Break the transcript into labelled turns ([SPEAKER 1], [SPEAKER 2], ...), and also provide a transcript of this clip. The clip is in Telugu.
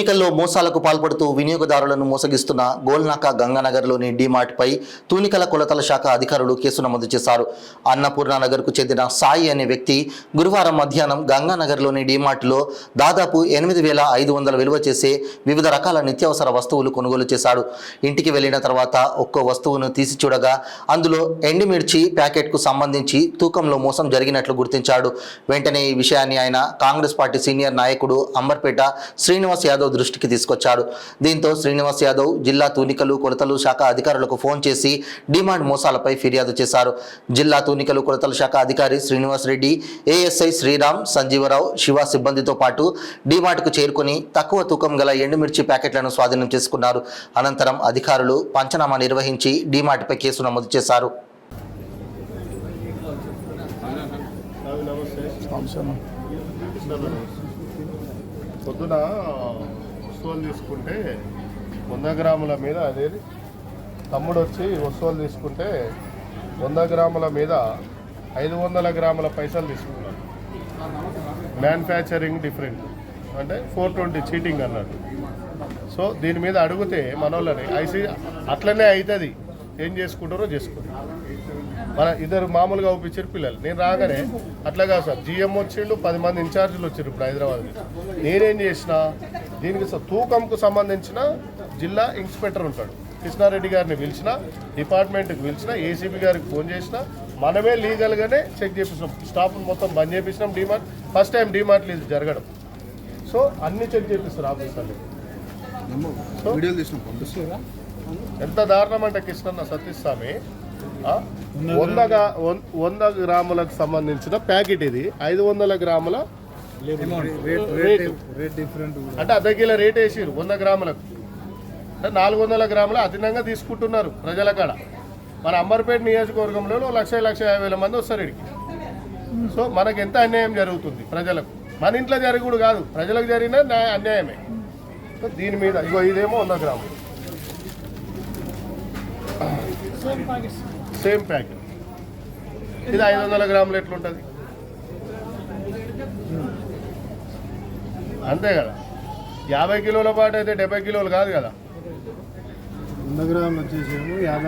[SPEAKER 1] ఎన్నికల్లో మోసాలకు పాల్పడుతూ వినియోగదారులను మోసగిస్తున్న గోల్నాకా గంగానగర్లోని డీమార్ట్పై తూనికల కొలతల శాఖ అధికారులు కేసు నమోదు చేశారు. అన్నపూర్ణనగర్కు చెందిన సాయి అనే వ్యక్తి గురువారం మధ్యాహ్నం గంగానగర్లోని డీమార్ట్లో దాదాపు 8,500 విలువ చేసే వివిధ రకాల నిత్యావసర వస్తువులు కొనుగోలు చేశాడు. ఇంటికి వెళ్లిన తర్వాత ఒక్కో వస్తువును తీసి చూడగా అందులో ఎండుమిర్చి ప్యాకెట్కు సంబంధించి తూకంలో మోసం జరిగినట్లు గుర్తించాడు. వెంటనే ఈ విషయాన్ని ఆయన కాంగ్రెస్ పార్టీ సీనియర్ నాయకుడు అంబర్పేట శ్రీనివాస్ యాదవ్ దృష్టికి తీసుకొచ్చాడు. దీంతో శ్రీనివాస్ యాదవ్ జిల్లా తూనికలు కొలతలు శాఖ అధికారులకు ఫోన్ చేసి డిమాండ్ మోసాలపై ఫిర్యాదు చేశారు. జిల్లా తూనికలు కొలతల శాఖ అధికారి శ్రీనివాస్ రెడ్డి, ఏఎస్ఐ శ్రీరామ్, సంజీవరావు, శివ సిబ్బందితో పాటు డిమార్ట్కు చేరుకుని తక్కువ తూకం గల ఎండుమిర్చి ప్యాకెట్లను స్వాధీనం చేసుకున్నారు. అనంతరం అధికారులు పంచనామా నిర్వహించి డిమార్ట్పై కేసు నమోదు చేశారు.
[SPEAKER 2] పొద్దున వస్తువులు తీసుకుంటే 100 గ్రాముల మీద అదేది తమ్ముడు వచ్చి వస్తువులు తీసుకుంటే 100 గ్రాముల మీద 500 గ్రాముల పైసలు తీసుకున్నాడు. మ్యానుఫ్యాక్చరింగ్ డిఫరెంట్ అంటే 420 చీటింగ్ అన్నట్టు. సో దీని మీద అడిగితే మనోళ్ళని ఐసీ అట్లనే అవుతుంది, ఏం చేసుకుంటారో చేసుకోండి. మన ఇద్దరు మామూలుగా ఒప్పించారు పిల్లలు. నేను రాగానే అట్లా కాదు సార్, జిఎం వచ్చిండు, 10 మంది ఇన్ఛార్జీలు వచ్చారు ఇప్పుడు హైదరాబాద్. నేనేం చేసిన, దీనికి తూకంకు సంబంధించిన జిల్లా ఇన్స్పెక్టర్ ఉంటాడు, కృష్ణారెడ్డి గారిని పిలిచిన, డిపార్ట్మెంట్కి పిలిచిన, ఏసీబీ గారికి ఫోన్ చేసిన, మనమే లీగల్గానే చెక్ చేపిస్తాం. స్టాఫ్ మొత్తం బంద్ చేపించినాం. డీమార్ట్ ఫస్ట్ టైం డీమార్ట్లు ఇది జరగడం. సో అన్ని చెక్ చేపిస్తారు ఆఫీసర్లు. సో ఎంత దారుణం అంటే కృష్ణన్న సతీస్వామి 100 గ్రాములకు సంబంధించిన ప్యాకెట్ ఇది 500 గ్రాముల అంటే అర్ధ కిలో రేట్ వేసిరు. 100 గ్రాములకు అంటే 400 గ్రాములు అదనంగా తీసుకుంటున్నారు ప్రజల కాడ. మన అంబర్పేట నియోజకవర్గంలో 1,50,000 మంది వస్తారు ఇక్కడికి. సో మనకు ఎంత అన్యాయం జరుగుతుంది ప్రజలకు. మన ఇంట్లో జరగకూడదు కాదు, ప్రజలకు జరిగిన అన్యాయమే. సో దీని మీద ఇగో ఇదేమో 100 గ్రాములు సేమ్ ప్యాకెట్, ఇది 500 గ్రాములు ఎట్లుంటుంది అంతే కదా. 50 కిలోల పాటు అయితే 70 కిలోలు కాదు కదా.
[SPEAKER 3] 100 గ్రాములు వచ్చేసి 50